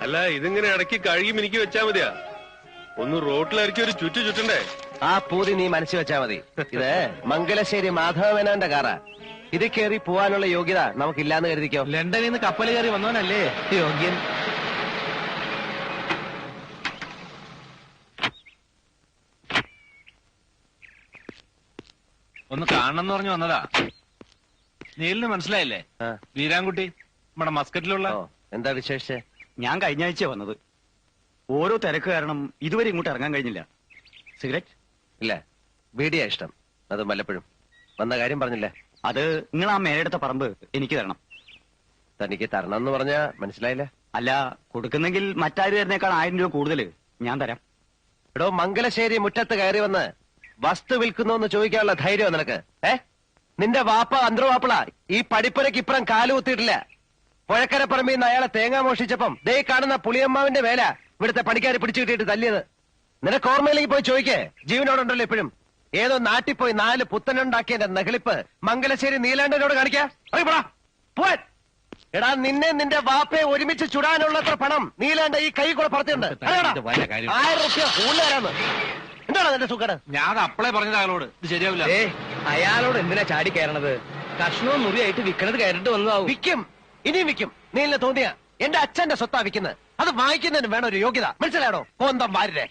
അല്ല ഇതിങ്ങനെ ഇടയ്ക്ക് കഴുകി മിനിക്ക് വെച്ചാ മതിയാ. ഒന്ന് റോട്ടിലിറക്കി ഒരു ചുറ്റണ്ടേ? ആ പൂതി നീ മനസ്സിൽ വെച്ചാ മതി. ഇത് മംഗലശ്ശേരി മാധവമേനോന്റെ കാറാ. ഇത് കയറി പോവാനുള്ള യോഗ്യത നമുക്കില്ലാന്ന് കരുതിക്കോ. ലണ്ടനിൽ നിന്ന് കപ്പൽ കയറി വന്നവനല്ലേ യോഗ്യൻ. ഒന്ന് കാണണമെന്ന് പറഞ്ഞു വന്നതാ. നീലിന് മനസ്സിലായില്ലേ? വീരാൻകുട്ടി, നമ്മുടെ മസ്കറ്റിലുള്ള. എന്താ വിശേഷിച്ച്? ഞാൻ കഴിഞ്ഞ ആഴ്ച വന്നത്. ഓരോ തിരക്ക് കാരണം ഇതുവരെ ഇങ്ങോട്ട് ഇറങ്ങാൻ കഴിഞ്ഞില്ല. സിഗരറ്റ് ഇല്ല, ബീഡിയാ ഇഷ്ടം. അത് വല്ലപ്പോഴും. വന്ന കാര്യം പറഞ്ഞില്ലേ? അത് നിങ്ങൾ ആ മേലെടുത്ത പറമ്പ് എനിക്ക് തരണം. തനിക്ക് തരണം എന്ന് പറഞ്ഞാ മനസ്സിലായില്ല. അല്ല, കൊടുക്കുന്നെങ്കിൽ മറ്റാര് തരുന്നേക്കാൾ 1000 രൂപ കൂടുതൽ ഞാൻ തരാം. എടോ, മംഗലശ്ശേരി മുറ്റത്ത് കയറി വന്ന് വസ്തു വിൽക്കുന്നോന്ന് ചോദിക്കാനുള്ള ധൈര്യം നിനക്ക്? നിന്റെ വാപ്പ അന്തർവാപ്പിള ഈ പടിപ്പുരക്ക് ഇപ്പുറം കാലുകുത്തിയിട്ടില്ല. പുഴക്കരപ്പറമ്പിൽ നിന്ന് അയാളെ തേങ്ങ മോഷിച്ചപ്പം ദേ കാണുന്ന പുളിയമ്മാവിന്റെ വേല ഇവിടുത്തെ പണിക്കാരെ പിടിച്ചു കിട്ടിയിട്ട് തല്ലിയത്. നിനക്ക് ഓർമ്മയിലേക്ക് പോയി ചോദിക്കേ. ജീവനോടുണ്ടല്ലോ ഇപ്പോഴും. ഏതോ നാട്ടിൽ പോയി 4 പുത്തനുണ്ടാക്കിയതിന്റെ നെഹളിപ്പ് മംഗലശ്ശേരി നീലാണ്ടനോട് കാണിക്കാ. എടാ, നിന്നെ നിന്റെ വാപ്പയെ ഒരുമിച്ച് ചുടാനുള്ളത്ര പണം നീലാണ്ട ഈ കൈ കൂടെ പറത്തിയുണ്ട്. 1000 രൂപ കൂടുതലാരാന്ന്. എന്താണ് നിന്റെ സുഖം? ഞാൻ അപ്പളേ പറഞ്ഞത് അയാളോട് ഇത് ശരിയാവില്ല. അയാളോട് എന്തിനാ ചാടി കയറണത്? കഷ്ണവും മുറിയായിട്ട് വിൽക്കണത് കയറിട്ട് വന്നതാവും. വിൽക്കും, ഇനിയും വിൽക്കും. നീലിനെ തോന്നിയ എന്റെ അച്ഛന്റെ സ്വത്താ വിൽക്കുന്നത്. അത് വാങ്ങിക്കുന്നതിന് വേണം ഒരു യോഗ്യത. മനസ്സിലാണോ? കോന്തം വാരരെ.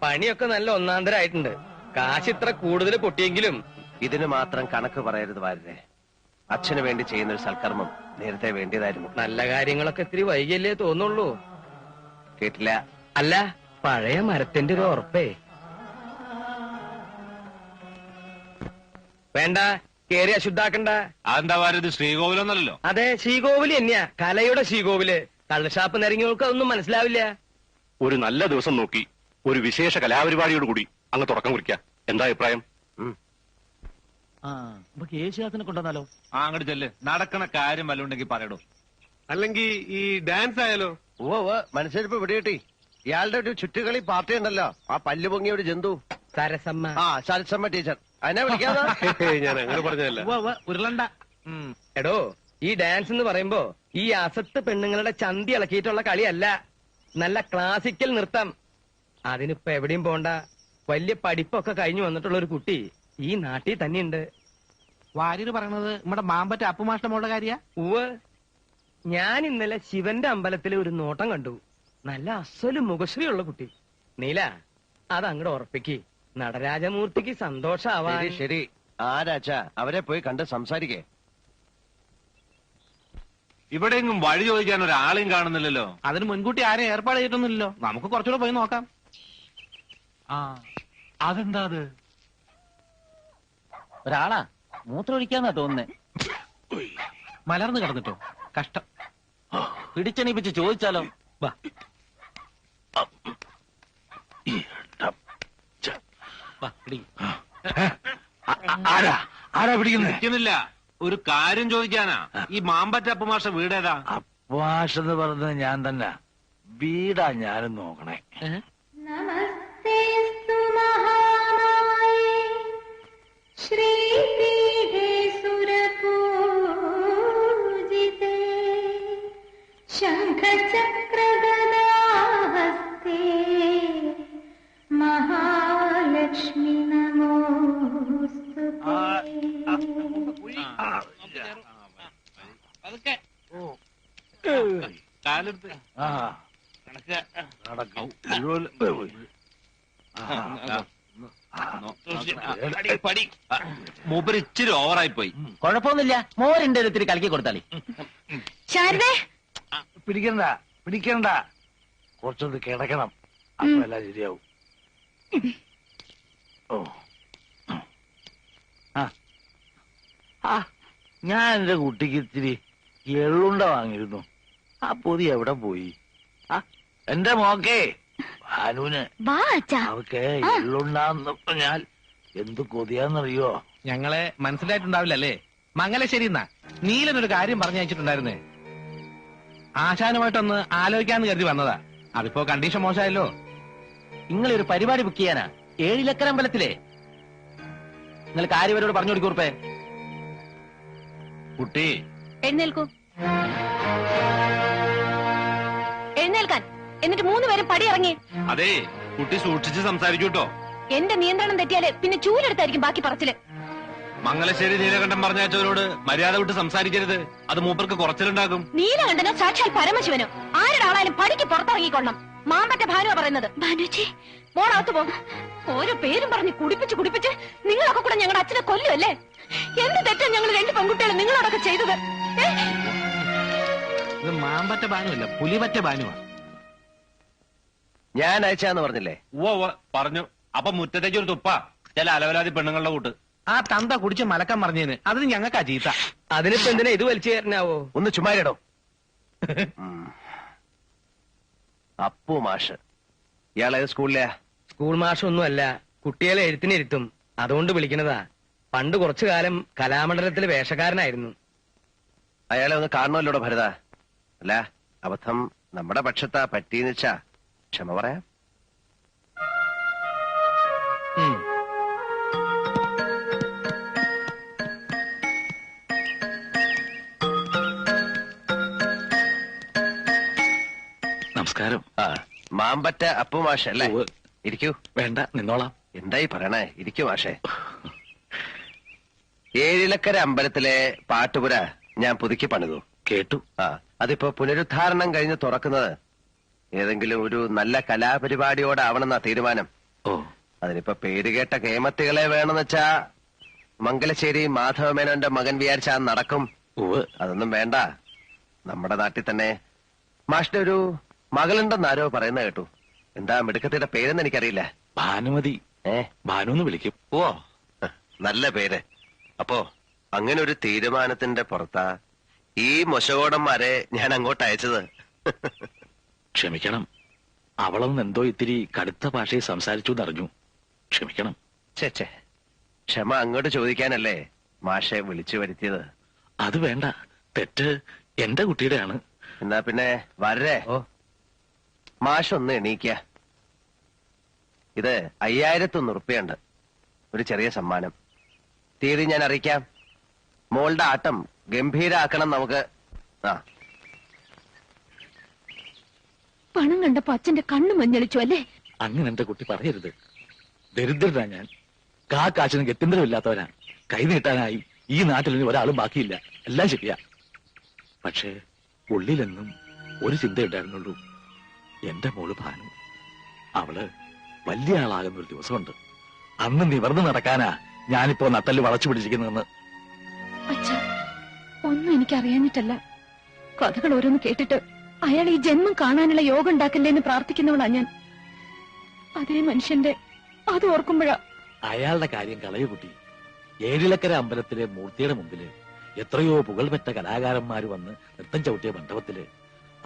പണിയൊക്കെ നല്ല ഒന്നാന്തരായിട്ടുണ്ട്. കാശ് ഇത്ര കൂടുതൽ പൊട്ടിയെങ്കിലും ഇതിന് മാത്രം കണക്ക് പറയരുത് വാരരെ. അച്ഛന് വേണ്ടി ചെയ്യുന്ന ഒരു സൽക്കർമ്മം നേരത്തെ വേണ്ടിയതായിരുന്നു. നല്ല കാര്യങ്ങളൊക്കെ ഇത്തിരി വൈകിയല്ലേ തോന്നുള്ളൂ. കേട്ടില്ല? അല്ല, പഴയ മരത്തിന്റെ ഒരു ഉറപ്പേ. വേണ്ട, കേറി അശുദ്ധാക്കണ്ട. അതെന്താ ഇത് ശ്രീകോവിലൊന്നല്ലോ? അതെ, ശ്രീകോവില് തന്നെയാ. കലയുടെ ശ്രീകോവില്. കള്ളുഷാപ്പ് നിറങ്ങിയവർക്ക് അതൊന്നും മനസ്സിലാവില്ല. ഒരു നല്ല ദിവസം നോക്കി ഒരു വിശേഷ കലാപരിപാടിയോട് കൂടി അങ്ങ് തുടക്കം കുറിക്കാം. എന്താ അഭിപ്രായം? നമുക്ക് യേശുദാസിനെ കൊണ്ടുവന്നാലോ? അങ്ങോട്ട് ചെല്ല്. നടക്കണ കാര്യം വല്ലുണ്ടെങ്കിൽ പറയടോ. അല്ലെങ്കിൽ ഈ ഡാൻസ് ആയാലോ? മനസ്സിലിപ്പോ പിടികിട്ടി. ഇയാളുടെ ഒരു ചുറ്റുകളി പാർട്ടി ഉണ്ടല്ലോ, ആ പല്ലു പൊങ്ങിയ ഒരു ജന്തു. സരസമ്മ. സരസമ്മ ടീച്ചർ. അതിനെ വിളിക്കാതെ. ഞാൻ അങ്ങനെ പറഞ്ഞതല്ല. ഉരുളണ്ട. എടോ, ഈ ഡാൻസ് എന്ന് പറയുമ്പോ ഈ അസത്ത് പെണ്ണുങ്ങളുടെ ചന്തി ഇളക്കിയിട്ടുള്ള കളിയല്ല. നല്ല ക്ലാസിക്കൽ നൃത്തം. അതിനിപ്പോ എവിടെയും പോണ്ട. വലിയ പഠിപ്പൊക്കെ കഴിഞ്ഞു വന്നിട്ടുള്ള ഒരു കുട്ടി ഈ നാട്ടിൽ തന്നെയുണ്ട്. വാര്യര് പറയണത് നമ്മുടെ മാമ്പറ്റ അപ്പുമാഷ്ടമുള്ള കാര്യ. ഉവ്, ഞാൻ ഇന്നലെ ശിവന്റെ അമ്പലത്തിലെ ഒരു നോട്ടം കണ്ടു. നല്ല അസല് മുഖശ്രീയുള്ള കുട്ടി. നീല, അത് അങ്ങോട്ട് ഉറപ്പിക്ക്. നടരാജമൂർത്തിക്ക് സന്തോഷാവാൻ. ശരി, ആരാച്ചാ അവരെ പോയി കണ്ട് സംസാരിക്കേ. ഇവിടെയെങ്കിലും വഴി ചോദിക്കാൻ ഒരാളെയും കാണുന്നില്ലല്ലോ. അതിന് മുൻകൂട്ടി ആരെയും ഏർപ്പാട് ചെയ്തിട്ടൊന്നുമില്ലല്ലോ. നമുക്ക് കുറച്ചുകൂടെ പോയി നോക്കാം. അതെന്താ അത്? ഒരാളാ മൂത്രമൊഴിക്കാന്നാ തോന്നുന്നേ. മലർന്നു കിടന്നിട്ടോ? കഷ്ടം. പിടിച്ചെണീപ്പിച്ച് ചോദിച്ചാലോ? ആരാ പിടിക്കുന്നില്ല. ഒരു കാര്യം ചോദിക്കാനാ. ഈ മാമ്പറ്റ അപ്പുമാഷ വീടേതാ? അപ്പുമാഷ് എന്ന് പറഞ്ഞത് ഞാൻ തന്നെ. വീടാ ഞാനും നോക്കണേ. നമസ്തേസ്തു മഹാമായേ ശ്രീപീഠേ സുരപൂജിതേ ശംഖചക്രഗദാഹസ്തേ മഹാലക്ഷ്മി നമോസ്തുതേ. കാലെടുത്ത് മൂപ്പര് ഇച്ചിരി ഓവറായി പോയി. കുഴപ്പമൊന്നുമില്ല, മോരുണ്ട് ഇത്തിരി കലക്കി കൊടുത്താലേ. പിടിക്കണ്ട പിടിക്കണ്ട, കുറച്ചൊന്ന് കിടക്കണം. അപ്പൊ എല്ലാം ശരിയാവും. ഓ, ഞാൻ എന്റെ കുട്ടിക്ക് ഇത്തിരി എള്ളുണ്ട വാങ്ങിയിരുന്നു. ആ പൊതി എവിടെ പോയി? എന്റെ മോക്കേ ഭാനുവിന് അവക്ക് എള്ളുണ്ടാന്ന് പറഞ്ഞാൽ എന്ത് കൊതിയാന്നറിയോ? ഞങ്ങളെ മനസ്സിലായിട്ടുണ്ടാവില്ലല്ലേ? മംഗലശ്ശേരി എന്നാ നീലനൊരു കാര്യം പറഞ്ഞയച്ചിട്ടുണ്ടായിരുന്നേ. ആശാനുമായിട്ടൊന്ന് ആലോചിക്കാന്ന് കരുതി വന്നതാ. അതിപ്പോ കണ്ടീഷൻ മോശമായല്ലോ. നിങ്ങളൊരു പരിപാടി ബുക്ക് ചെയ്യാനാ 7 ലക്കര അമ്പലത്തിലെ. നിങ്ങൾ കാര്യവരോട് പറഞ്ഞു കൊടുക്കൂർപ്പേ. കുട്ടി എഴുന്നേൽക്കൂ. എഴുന്നേൽക്കാൻ. എന്നിട്ട് 3 പേരും പടി ഇറങ്ങി. അതെ, കുട്ടി സൂക്ഷിച്ച് സംസാരിക്കൂട്ടോ. എന്റെ നിയന്ത്രണം തെറ്റിയാല് പിന്നെ ചൂലെടുത്തായിരിക്കും ബാക്കി പറച്ചില്. മംഗലശ്ശേരി നീലകണ്ഠൻ പറഞ്ഞയച്ചവരോട് മര്യാദ വിട്ട് സംസാരിക്കരുത്. അത് മൂപ്പർക്ക് കുറച്ചിലുണ്ടാകും. നീലകണ്ഠനോ സാക്ഷാൽ പരമശിവനോ ആരുടെ ആളായാലും പടിക്ക് പുറത്തിറങ്ങിക്കൊള്ളണം. മാമ്പറ്റ ഭാനുവ പറയുന്നത്. ഭാനുജി മോളകത്ത് പോകും. ഓരോ പേരും പറഞ്ഞ് കുടിപ്പിച്ച് നിങ്ങളൊക്കെ കൂടെ ഞങ്ങളുടെ അച്ഛനെ കൊല്ലുമല്ലേ? എന്ത് തെറ്റാ ഞങ്ങൾ 2 പെൺകുട്ടികളും നിങ്ങളോടൊക്കെ ചെയ്തത്? ഇത് മാമ്പറ്റ ബാനുവല്ല, പുലിപറ്റ ബാനുവാ. ഞാൻ അയച്ചാന്ന് പറഞ്ഞില്ലേ? ഉവ്വ പറഞ്ഞു. അപ്പൊ മുറ്റത്തേക്ക് ഒരു തുപ്പ ചില അലവലാതി പെണ്ണുങ്ങളുടെ കൂട്ട്. ആ തന്ത കുടിച്ച് മലക്കം പറഞ്ഞതിന് അതിന് ഞങ്ങൾക്കാ ചീത്ത. അതിനിപ്പോ എന്തിനാ ഇത് വലിച്ചു കയറിനാവോ? ഒന്ന് ചുമ്മാരിടോ. അപ്പു മാഷ് ഇയാളേത് സ്കൂളിലെയാ? സ്കൂൾ മാഷൊന്നും അല്ല, കുട്ടികളെ എഴുത്തിനിരുത്തും. അതുകൊണ്ട് വിളിക്കുന്നതാ. പണ്ട് കുറച്ചു കാലം കലാമണ്ഡലത്തിലെ വേഷക്കാരനായിരുന്നു. അയാളെ ഒന്ന് കാണണമല്ലോടോ ഭരത. അല്ല, അബദ്ധം നമ്മുടെ പക്ഷത്താ പറ്റിയെന്ന് വെച്ചാ ക്ഷമ പറയാം. നമസ്കാരം. മാമ്പറ്റ അപ്പു മാഷ് അല്ലേ? ഇരിക്കൂ. വേണ്ട, നിന്നോളാം. എന്തായി പറയണേ? ഇരിക്കൂ മാഷേ. 7 ലക്കര അമ്പലത്തിലെ പാട്ടുപുര ഞാൻ പുതുക്കി പണിതു. കേട്ടു. അതിപ്പോ പുനരുദ്ധാരണം കഴിഞ്ഞ് തുറക്കുന്നത് ഏതെങ്കിലും ഒരു നല്ല കലാപരിപാടിയോടാവണമെന്നാ തീരുമാനം. ഓ, അതിനിപ്പോ പേരുകേട്ട കേമത്തികളെ വേണമെന്ന് വെച്ചാ മംഗലശ്ശേരി മാധവമേനോന്റെ മകൻ വിചാരിച്ചാ നടക്കും. അതൊന്നും വേണ്ട. നമ്മുടെ നാട്ടിൽ തന്നെ മാഷിന്റെ ഒരു മകളുണ്ടെന്നാരോ പറയുന്ന കേട്ടു. എന്താ മിടുക്കത്തിയുടെ പേരെന്ന് എനിക്കറിയില്ല. ഭാനുമതി. ഭാനുന്ന് വിളിക്കും. ഓ, നല്ല പേര്. അപ്പോ അങ്ങനെ ഒരു തീരുമാനത്തിന്റെ പുറത്താ ഈ മൊശകോടന്മാരെ ഞാൻ അങ്ങോട്ട് അയച്ചത്. ക്ഷമിക്കണം, അവളൊന്ന് എന്തോ ഇത്തിരി കടുത്ത ഭാഷയിൽ സംസാരിച്ചു എന്നറിഞ്ഞു. ക്ഷമിക്കണം. ചേച്ചേ, ക്ഷമ അങ്ങോട്ട് ചോദിക്കാനല്ലേ മാഷെ വിളിച്ചു വരുത്തിയത്. അത് വേണ്ട, തെറ്റ് എന്റെ കുട്ടിയുടെയാണ്. എന്നാ പിന്നെ വരേ. മാഷൊന്ന് എണീക്ക. ഇത് 5001 ഉറുപ്പ്യുണ്ട്, ഒരു ചെറിയ സമ്മാനം. തീയതി ഞാൻ അറിയിക്കാം. മോളുടെ ആട്ടം ഗംഭീരാക്കണം നമുക്ക്. പണം കണ്ടപ്പോ അച്ഛന്റെ കണ്ണു മഞ്ഞളിച്ചു അല്ലേ? അങ്ങനെ എന്റെ കുട്ടി പറയരുത്. ദരിദ്രനാ ഞാൻ. കാശിനും ഗത്യന്തരമില്ലാത്തവനാ. കൈ നീട്ടാനായി ഈ നാട്ടിൽ ഇനി ഒരാളും ബാക്കിയില്ല. എല്ലാം ശരിയാ. പക്ഷേ ഉള്ളിലെന്നും ഒരു ചിന്തയുണ്ടായിരുന്നുള്ളൂ. എന്റെ മോള് ഭാനു. അവള് വലിയ ആളാകുന്ന ഒരു ദിവസമുണ്ട്. അന്ന് നിവർന്ന് നടക്കാനാ ഞാനിപ്പോ നട്ടല് വളച്ചു പിടിച്ചിരിക്കുന്നതെന്ന്. അച്ഛാ, ഒന്നും എനിക്ക് അറിയാഞ്ഞിട്ടല്ല. കഥകൾ ഓരോന്ന് കേട്ടിട്ട് അയാൾ ഈ ജന്മം കാണാനുള്ള യോഗം ഉണ്ടാക്കല്ലേന്ന് പ്രാർത്ഥിക്കുന്നവളാ ഞാൻ. അതേ മനുഷ്യന്റെ അത് ഓർക്കുമ്പോഴാ. അയാളുടെ കാര്യം കളയു കുട്ടി. 7 ലക്കര അമ്പലത്തിലെ മൂർത്തിയുടെ മുമ്പില് എത്രയോ പുകൾപെറ്റ കലാകാരന്മാര് വന്ന് നൃത്തം ചവിട്ടിയ മണ്ഡപത്തില്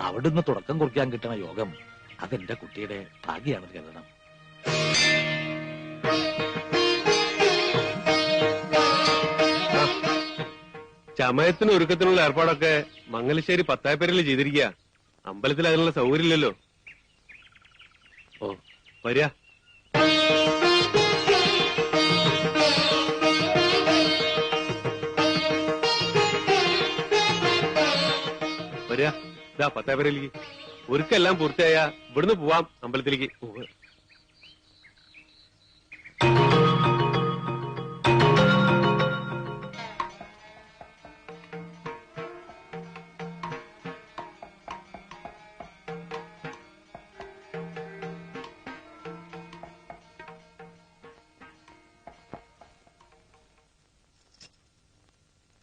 അവിടുന്ന് തുടക്കം കുറിക്കാൻ കിട്ടുന്ന യോഗം അതെന്റെ കുട്ടിയുടെ ഭാഗ്യാണെന്ന് കരുതണം. ചമയത്തിന് ഒരുക്കത്തിനുള്ള ഏർപ്പാടൊക്കെ മംഗലശ്ശേരി പത്തായപ്പേരിൽ ചെയ്തിരിക്കുക. അമ്പലത്തിൽ അതിനുള്ള സൗകര്യമില്ലല്ലോ. ഓ, വരിക. വരിക. ഇതാ പത്തായപ്പേരിലേക്ക്. ഒരുക്കെല്ലാം പൂർത്തിയായ ഇവിടുന്ന് പോവാം അമ്പലത്തിലേക്ക്.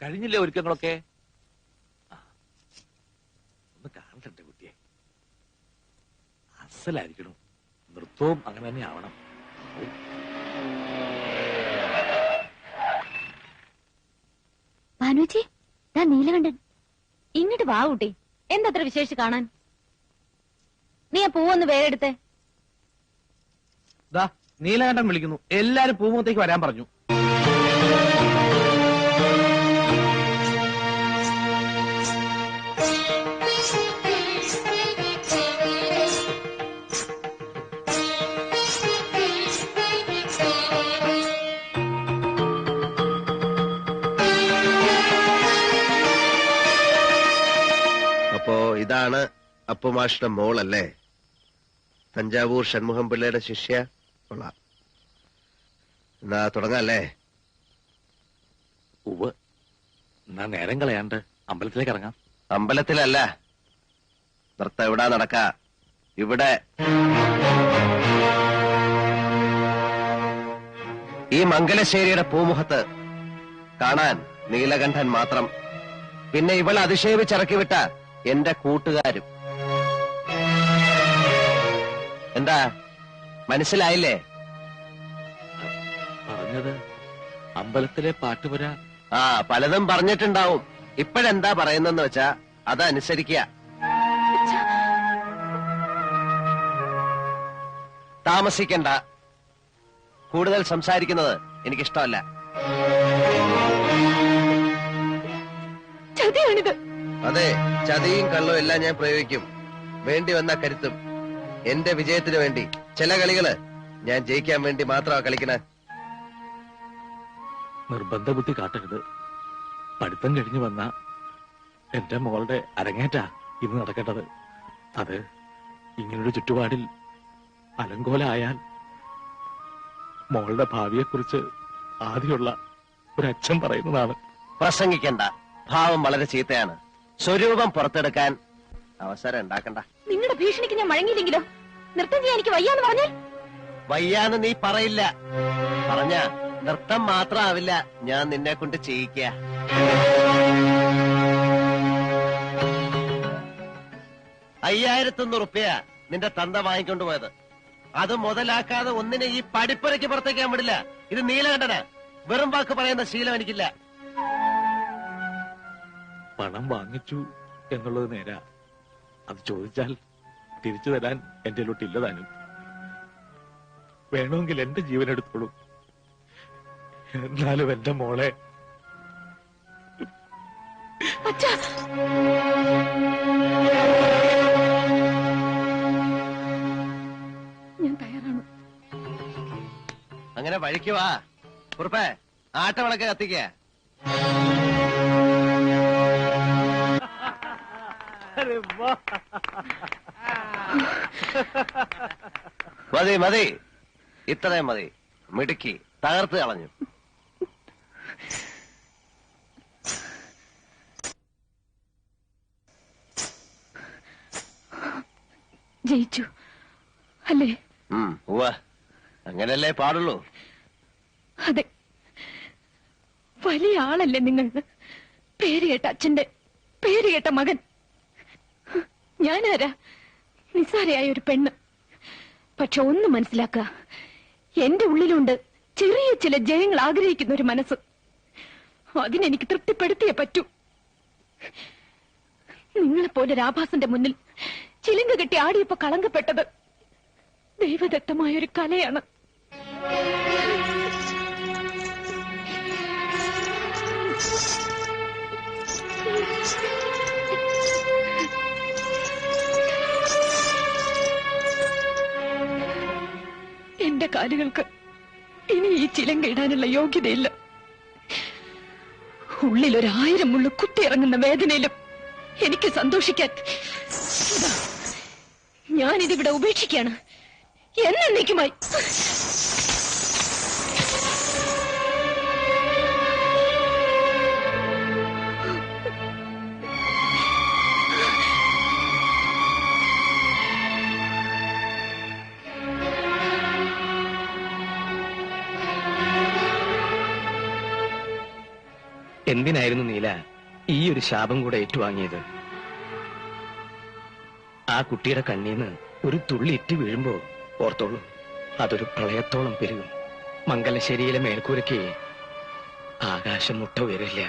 കഴിഞ്ഞില്ലേ ഒരുക്കങ്ങളൊക്കെ? ഒന്ന് കാണട്ടെ കുട്ടിയെ. അസലായിരിക്കണം. നൃത്തവും അങ്ങനെ തന്നെ ആവണം. ഭാനുജി, നീലകണ്ഠൻ ഇങ്ങോട്ട് വാ കുട്ടി. എന്തത്ര വിശേഷിച്ച് കാണാൻ? നീ ആ പൂവൊന്ന് വേറെ എടുത്തേ. നീലകണ്ഠൻ വിളിക്കുന്നു. എല്ലാരും പൂമുഖത്തേക്ക് വരാൻ പറഞ്ഞു. അപ്പോ ഇതാണ് അപ്പുമാഷിന്റെ മോളല്ലേ? തഞ്ചാവൂർ ഷൺമുഖം പിള്ളയുടെ ശിഷ്യ. കൊള്ളാം. എന്നാ തുടങ്ങാല്ലേ? ഉവ്വ്. എന്നാ നേരം കളയാണ്ട് അമ്പലത്തിലേക്ക് ഇറങ്ങാം. അമ്പലത്തിലല്ല, നൃത്തം ഇവിടെ നടക്ക. ഇവിടെ ഈ മംഗലശ്ശേരിയുടെ പൂമുഖത്ത് കാണാൻ നീലകണ്ഠൻ മാത്രം, പിന്നെ ഇവൾ അതിശയിച്ചിറക്കി വിട്ട എന്റെ കൂട്ടുകാരും. എന്താ മനസ്സിലായില്ലേ? പറഞ്ഞത് അമ്പലത്തിലെ പാട്ടുപുര. ആ, പലതും പറഞ്ഞിട്ടുണ്ടാവും. ഇപ്പോഴെന്താ പറയുന്നെന്ന് വെച്ചാ അതനുസരിക്കുക. താമസിക്കണ്ട. കൂടുതൽ സംസാരിക്കുന്നത് എനിക്കിഷ്ടമല്ല. ചതിയാണിത്. അതെ, ചതിയും കള്ളവും എല്ലാം ഞാൻ പ്രയോഗിക്കും. വേണ്ടി വന്ന കരുത്തും. എന്റെ വിജയത്തിന് വേണ്ടി. ചില കളികള് ഞാൻ ജയിക്കാൻ വേണ്ടി മാത്രമാ കളിക്കണേ. നിർബന്ധ ബുദ്ധി കാട്ടരുത്. പഠിത്തം കഴിഞ്ഞു വന്ന എന്റെ മോളുടെ അരങ്ങേറ്റാ ഇന്ന് നടക്കേണ്ടത്. അത് ഇങ്ങനൊരു ചുറ്റുപാടിൽ അലങ്കോലായാൽ മോളുടെ ഭാവിയെക്കുറിച്ച് ആദ്യമുള്ള ഒരച്ഛൻ പറയുന്നതാണ്. പ്രസംഗിക്കണ്ട. ഭാവം വളരെ ചീത്തയാണ്. സ്വരൂപം പുറത്തെടുക്കാൻ അവസരം ഉണ്ടാക്കണ്ട. നിങ്ങളുടെ ഭീഷണിക്ക് ഞാൻ വഴങ്ങിയില്ലെങ്കിലോ? നൃത്തം ചെയ്യാൻ എനിക്ക് വയ്യാന്ന് പറഞ്ഞാൽ? വയ്യാന്ന് നീ പറയില്ല. പറഞ്ഞ നൃത്തം മാത്രമാവില്ല, ഞാൻ നിന്നെ കൊണ്ട് ചെയ്യിക്ക. 5100 റുപ്യ നിന്റെ തന്ത വാങ്ങിക്കൊണ്ടു പോയത്. അത് മുതലാക്കാതെ ഒന്നിനെ ഈ പടിപ്പുരയ്ക്ക് പുറത്തേക്കാൻ വിടില്ല. ഇത് നീലകണ്ഠന. വെറും വാക്ക് പറയുന്ന ശീലം എനിക്കില്ല. പണം വാങ്ങിച്ചു എന്നുള്ളത് നേരാ. അത് ചോദിച്ചാൽ തിരിച്ചു തരാൻ എന്റെ ലോട്ടില്ല താനും. വേണമെങ്കിൽ എന്റെ ജീവൻ എടുത്തോളൂ. എന്നാലും എന്റെ മോളെ ഞാൻ തയ്യാറാണ്. അങ്ങനെ വഴിക്കുവാ. കുറുപ്പേ, ആട്ടവിളക്ക് കത്തിക്ക. മതി മതി, ഇത്രയും മതി. മിടുക്കി, തകർത്ത് കളഞ്ഞു. ജയിച്ചു അല്ലേ? അങ്ങനല്ലേ പാടുള്ളൂ. അതെ, വലിയ ആളല്ലേ നിങ്ങൾ. പേര് കേട്ട അച്ഛന്റെ പേര് കേട്ട മകൻ. ഞാനാരാ? നിസ്സാരയായ ഒരു പെണ്ണ്. പക്ഷെ ഒന്ന് മനസ്സിലാക്കുക, എന്റെ ഉള്ളിലുണ്ട് ചെറിയ ചില ജയങ്ങൾ ആഗ്രഹിക്കുന്ന ഒരു മനസ്സ്. അതിനെനിക്ക് തൃപ്തിപ്പെടുത്തിയേ പറ്റൂ. നിങ്ങളെപ്പോലെ രാഭാസന്റെ മുന്നിൽ ചിലങ്ക കെട്ടി ആടിയപ്പോ കളങ്കപ്പെട്ടത് ദൈവദത്തമായൊരു കലയാണ്. എന്റെ കാലുകൾക്ക് ഇനി ഈ ചിലങ്ക ഇടാനുള്ള യോഗ്യതയില്ല. ഉള്ളിൽ 1000 മുള്ളു കുത്തിയിറങ്ങുന്ന വേദനയിലും എനിക്ക് സന്തോഷിക്കാൻ ഞാനിതിവിടെ ഉപേക്ഷിക്കുകയാണ് എന്നേക്കുമായി. എന്തിനായിരുന്നു നീല ഈ ഒരു ശാപം കൂടെ ഏറ്റുവാങ്ങിയത്? ആ കുട്ടിയുടെ കണ്ണീന്ന് ഒരു തുള്ളി ഇറ്റ് വീഴുമ്പോ ഓർത്തോളൂ, അതൊരു പ്രളയത്തോളം പെരുകും. മംഗലശ്ശേരിയിലെ മേൽക്കൂരയ്ക്ക് ആകാശം മുട്ട ഉയരില്ല.